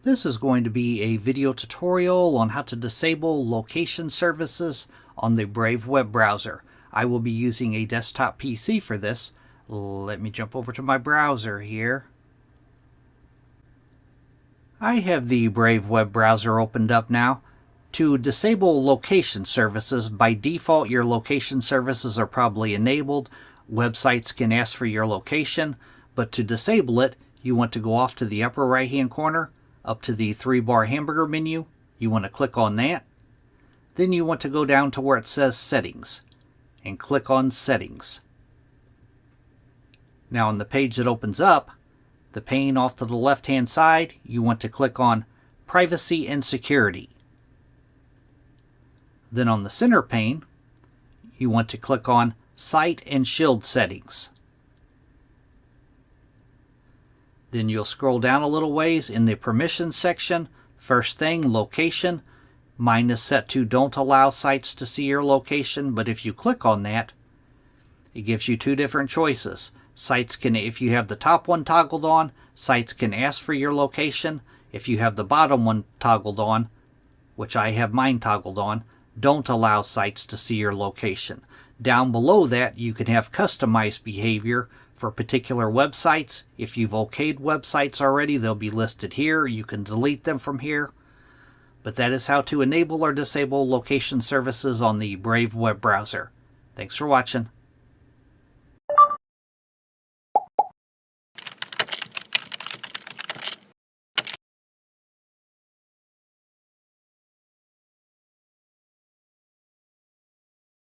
This is going to be a video tutorial on how to disable location services on the Brave web browser. I will be using a desktop PC for this. Let me jump over to my browser here. I have the Brave web browser opened up now. To disable location services, by default your location services are probably enabled. Websites can ask for your location, but to disable it, you want to go off to the upper right hand corner, up to the 3-bar hamburger menu. You want to click on that. Then you want to go down to where it says Settings and click on Settings. Now on the page that opens up, the pane off to the left hand side, you want to click on Privacy and Security. Then on the center pane, you want to click on Site and Shield Settings. Then you'll scroll down a little ways in the permissions section. First thing, location. Mine is set to don't allow sites to see your location, but if you click on that, it gives you two different choices. Sites can, if you have the top one toggled on, sites can ask for your location. If you have the bottom one toggled on, which I have mine toggled on, don't allow sites to see your location. Down below that, you can have customized behavior for particular websites. If you've okayed websites already, they'll be listed here. You can delete them from here. But that is how to enable or disable location services on the Brave web browser. Thanks for watching.